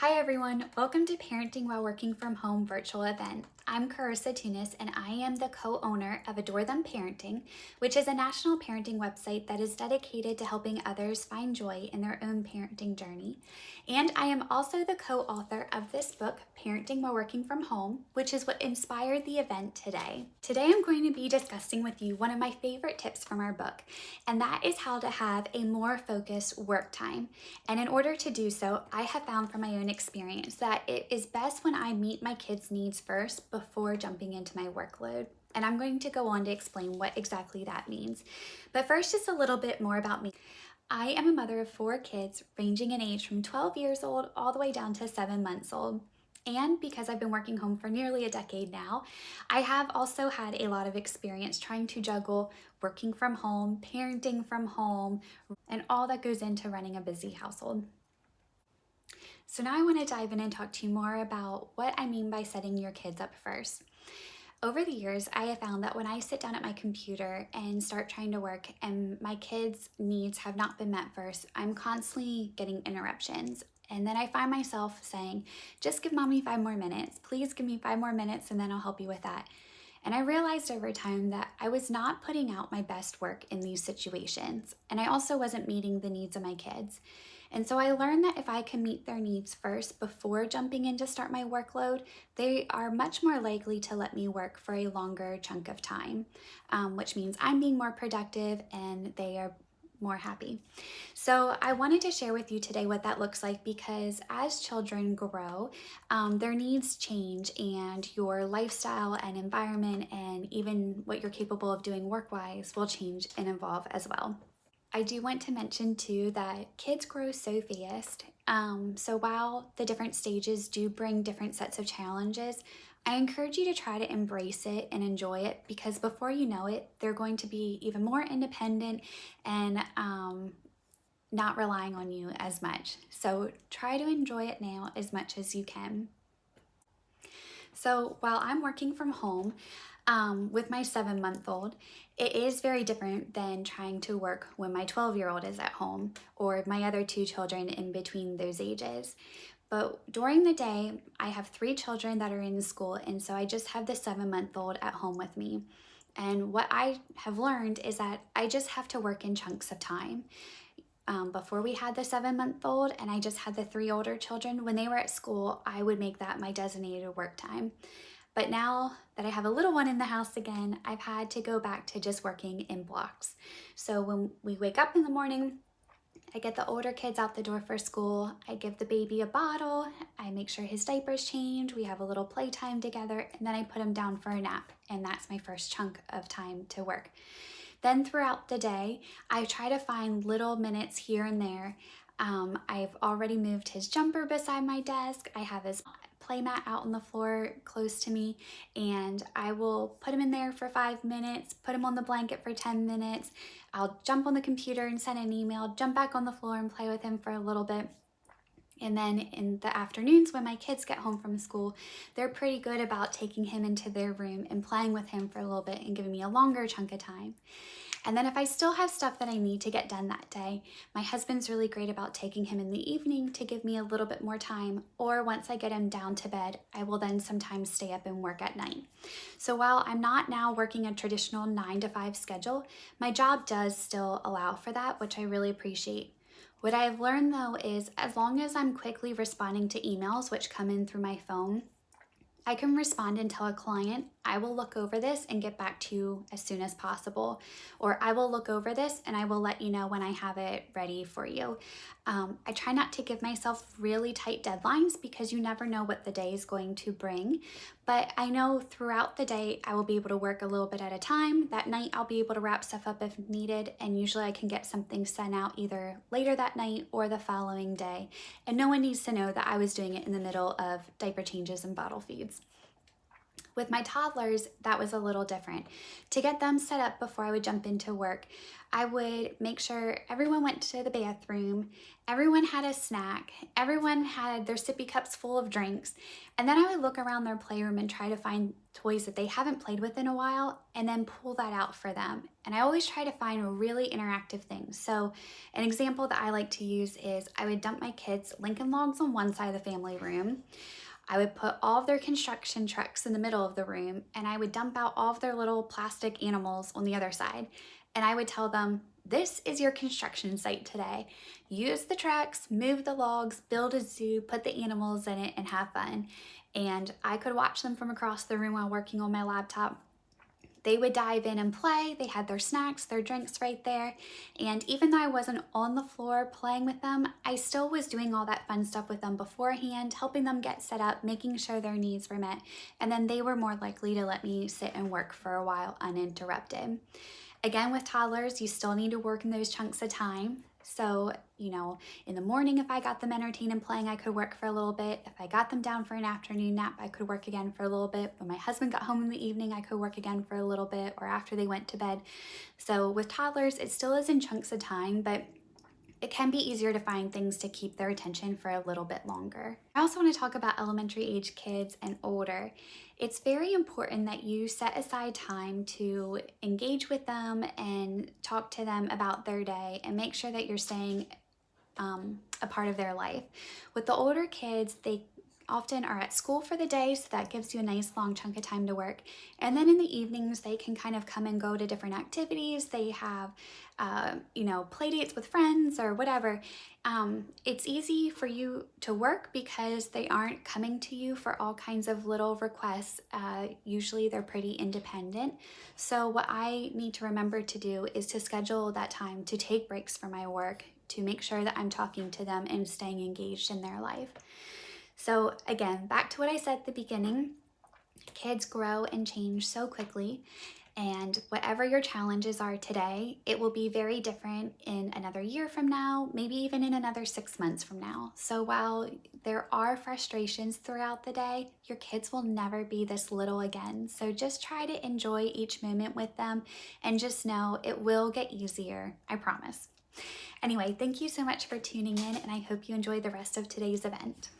Hi everyone, welcome to Parenting While Working From Home virtual event. I'm Karissa Tunis and I am the co-owner of Adore Them Parenting, which is a national parenting website that is dedicated to helping others find joy in their own parenting journey. And I am also the co-author of this book, Parenting While Working From Home, which is what inspired the event today. Today I'm going to be discussing with you one of my favorite tips from our book, and that is how to have a more focused work time. And in order to do so, I have found from my own experience that it is best when I meet my kids' needs first before jumping into my workload. And I'm going to go on to explain what exactly that means. But first, just a little bit more about me. I am a mother of 4 kids ranging in age from 12 years old all the way down to 7 months old. And because I've been working home for nearly a decade now, I have also had a lot of experience trying to juggle working from home, parenting from home, and all that goes into running a busy household. So now I want to dive in and talk to you more about what I mean by setting your kids up first. Over the years, I have found that when I sit down at my computer and start trying to work and my kids' needs have not been met first, I'm constantly getting interruptions. And then I find myself saying, just give mommy 5 more minutes. Please give me 5 more minutes and then I'll help you with that. And I realized over time that I was not putting out my best work in these situations. And I also wasn't meeting the needs of my kids. And so I learned that if I can meet their needs first before jumping in to start my workload, they are much more likely to let me work for a longer chunk of time, which means I'm being more productive and they are more happy. So I wanted to share with you today what that looks like because as children grow, their needs change and your lifestyle and environment and even what you're capable of doing work-wise will change and evolve as well. I do want to mention too that kids grow so fast. So while the different stages do bring different sets of challenges, I encourage you to try to embrace it and enjoy it because before you know it, they're going to be even more independent and not relying on you as much. So try to enjoy it now as much as you can. So while I'm working from home with my 7-month-old, it is very different than trying to work when my 12-year-old is at home or my other 2 children in between those ages. But during the day, I have 3 children that are in school, and so I just have the 7-month-old at home with me. And what I have learned is that I just have to work in chunks of time. Before we had the 7-month-old and I just had the 3 older children, when they were at school, I would make that my designated work time. But now that I have a little one in the house again, I've had to go back to just working in blocks. So when we wake up in the morning, I get the older kids out the door for school. I give the baby a bottle. I make sure his diaper's changed. We have a little playtime together, and then I put him down for a nap. And that's my first chunk of time to work. Then throughout the day, I try to find little minutes here and there. I've already moved his jumper beside my desk. I have his play mat out on the floor close to me, and I will put him in there for 5 minutes, put him on the blanket for 10 minutes. I'll jump on the computer and send an email, jump back on the floor and play with him for a little bit. And then in the afternoons when my kids get home from school, they're pretty good about taking him into their room and playing with him for a little bit and giving me a longer chunk of time. And then if I still have stuff that I need to get done that day, my husband's really great about taking him in the evening to give me a little bit more time, or once I get him down to bed, I will then sometimes stay up and work at night. So while I'm not now working a traditional 9 to 5 schedule, my job does still allow for that, which I really appreciate. What I've learned though is as long as I'm quickly responding to emails which come in through my phone, I can respond and tell a client, I will look over this and get back to you as soon as possible. Or I will look over this and I will let you know when I have it ready for you. I try not to give myself really tight deadlines because you never know what the day is going to bring. But I know throughout the day, I will be able to work a little bit at a time. That night, I'll be able to wrap stuff up if needed. And usually I can get something sent out either later that night or the following day. And no one needs to know that I was doing it in the middle of diaper changes and bottle feeds. With my toddlers, that was a little different. To get them set up before I would jump into work, I would make sure everyone went to the bathroom, everyone had a snack, everyone had their sippy cups full of drinks, and then I would look around their playroom and try to find toys that they haven't played with in a while and then pull that out for them. And I always try to find really interactive things. So an example that I like to use is I would dump my kids' Lincoln Logs on one side of the family room. I would put all of their construction trucks in the middle of the room, and I would dump out all of their little plastic animals on the other side. And I would tell them, this is your construction site today. Use the trucks, move the logs, build a zoo, put the animals in it, and have fun. And I could watch them from across the room while working on my laptop. They would dive in and play. They had their snacks, their drinks right there. And even though I wasn't on the floor playing with them, I still was doing all that fun stuff with them beforehand, helping them get set up, making sure their needs were met. And then they were more likely to let me sit and work for a while uninterrupted. Again, with toddlers, you still need to work in those chunks of time. So, in the morning, if I got them entertained and playing, I could work for a little bit. If I got them down for an afternoon nap, I could work again for a little bit. When my husband got home in the evening, I could work again for a little bit, or after they went to bed. So with toddlers, it still is in chunks of time, but it can be easier to find things to keep their attention for a little bit longer. I also want to talk about elementary age kids and older. It's very important that you set aside time to engage with them and talk to them about their day and make sure that you're staying a part of their life. With the older kids, they often are at school for the day, so that gives you a nice long chunk of time to work. And then in the evenings, they can kind of come and go to different activities. They have, play dates with friends or whatever. It's easy for you to work because they aren't coming to you for all kinds of little requests. Usually they're pretty independent. So what I need to remember to do is to schedule that time to take breaks from my work, to make sure that I'm talking to them and staying engaged in their life. So again, back to what I said at the beginning, kids grow and change so quickly, and whatever your challenges are today, it will be very different in another year from now, maybe even in another 6 months from now. So while there are frustrations throughout the day, your kids will never be this little again. So just try to enjoy each moment with them and just know it will get easier, I promise. Anyway, thank you so much for tuning in, and I hope you enjoy the rest of today's event.